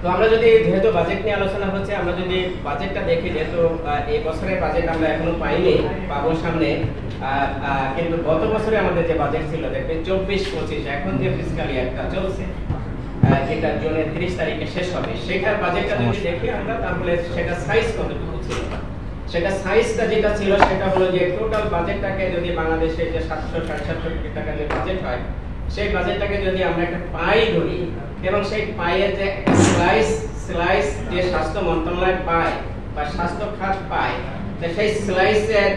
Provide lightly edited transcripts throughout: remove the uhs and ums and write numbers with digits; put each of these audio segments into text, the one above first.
তো আমরা যদি যেহেতু বাজেট নিয়ে আলোচনা হচ্ছে, আমরা যদি বাজেটটা দেখি, যেহেতু এই বছরের বাজেট আমরা এখনো পাইনি, পাবো সামনে, কিন্তু গত বছরে আমাদের যে বাজেট ছিল দেখবেন 24-25, এখন যে ফিসক্যাল ইয়ারটা চলছে, যেটা জুনের 30 তারিখে শেষ হবে, সেটার বাজেটটা যদি দেখি আমরা, তাহলে সেটা সাইজ কতটুকু ছিল, সেটা সাইজটা যেটা ছিল সেটা হলো যে টোটাল বাজেটটাকে যদি বাংলাদেশে যে 700-750 কোটি টাকা যে বাজেট হয়, সেই বাজেটটাকে যদি আমরা একটা পাই ধরি, এবং সেই পাইয়ের যে একটা স্লাইস যে স্বাস্থ্য মন্ত্রণালয় পায় বা স্বাস্থ্য খাত পায়, তো সেই স্লাইসের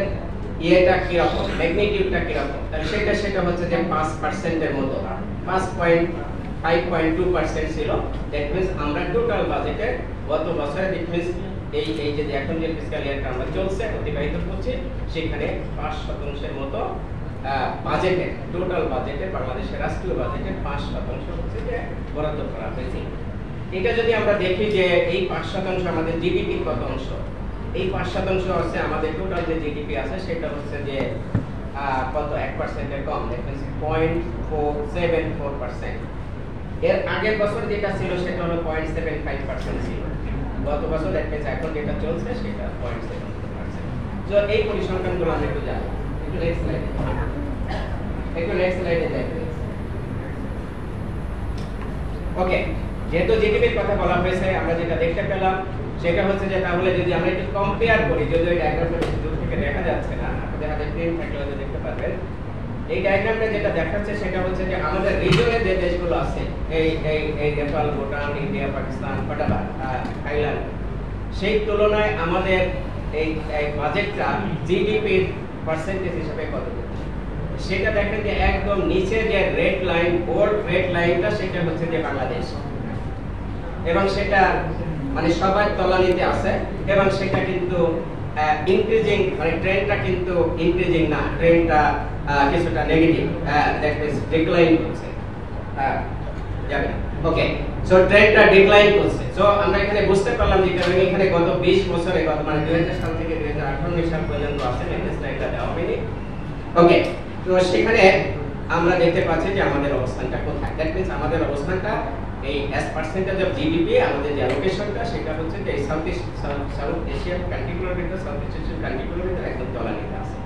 ইয়েটা কি রকম, ম্যাগনিটিউডটা কি রকম, তাহলে সেটা হচ্ছে যে 5% এর মতো, 5.2% ছিল। দ্যাট মিন্স আমরা টোটাল বাজেটের গত বছরে দ্যাট মিন্স এই যে এখন যে ফিসক্যাল ইয়ারটা আমরা চলছে অতিবাহিত করছি, সেখানে 5% মতো বাজেটের, টোটাল বাজেটের, বাংলাদেশের রাষ্ট্রীয় বাজেটের 5% হচ্ছে যে বরাদ্দ করা হয়েছে। এটা যদি আমরা দেখি যে এই 5% আমাদের জিডিপির কত অংশ, এই 5% হচ্ছে আমাদের টোটাল যে জিডিপি আছে সেটা হচ্ছে যে কত 1% এর কম, দ্যাট মিন্স 0.474%। এর আগের বছর যেটা ছিল সেটা হলো 0.75% ছিল, গত বছর দ্যাট মিন্স এখন যেটা চলছে সেটা 0.74%। তো এই পরিসংখ্যানগুলো আমরা একটু জানি, একটু নেক্সট স্লাইডে যাই। ওকে, যেহেতু জিডিপির কথা বলা হয়েছে, আমরা যেটা দেখতে পেলাম সেটা হচ্ছে যে তাহলে যদি আমরা একটু কম্পেয়ার করি, যদিও এই ডায়াগ্রামটা বেশি দূর থেকে দেখা যাচ্ছে না, আপনাদের হাতে প্রিন্ট থাকলে হয়তো দেখতে পারবেন। এই ডায়াগ্রামটা যেটা দেখাচ্ছে সেটা হচ্ছে যে আমাদের রিজনে যে দেশগুলো আছে, এই নেপাল, ভুটান, ইন্ডিয়া, পাকিস্তান, থাইল্যান্ড, সেই তুলনায় আমাদের এই বাজেটটা জিডিপির পার্সেন্টেজ হিসেবে কত, সেটা দেখেন যে একদম নিচে যে রেড লাইন, বোল্ড রেড লাইনটা, সেটা হচ্ছে যে বাংলাদেশ, এবং সেটা মানে সবাই তলানিতে আছে, এবং সেটা কিন্তু ইনক্রিজিং, মানে ট্রেন্ডটা কিন্তু ইনক্রিজিং না, ট্রেন্ডটা কিছুটা নেগেটিভ, দ্যাট মিন্স ডিক্লাইন করছে, যাবে। ওকে, সো ট্রেন্ডটা ডিক্লাইন করছে। সো আমরা এখানে বুঝতে পারলাম যে কারণে এখানে গত 20 বছরে, গত মানে 2000 সাল থেকে 2018 সাল পর্যন্ত আছে, নেক্সট স্লাইডটা দেওয়া হয়নি। ওকে, তো সেখানে আমরা দেখতে পাচ্ছি যে আমাদের অবস্থানটা কোথায়, দ্যাট মিন্স আমাদের অবস্থানটা এই অ্যাজ পার্সেন্টেজ অফ জিডিপি, আমাদের যে অ্যালোকেশনটা সেটা হচ্ছে যে সাউথ এশিয়ান কান্ট্রিগুলোর ভিতরে, সাউথ ইস্ট এশিয়ান কান্ট্রিগুলোর ভিতরে একদম তলানিতে আছে।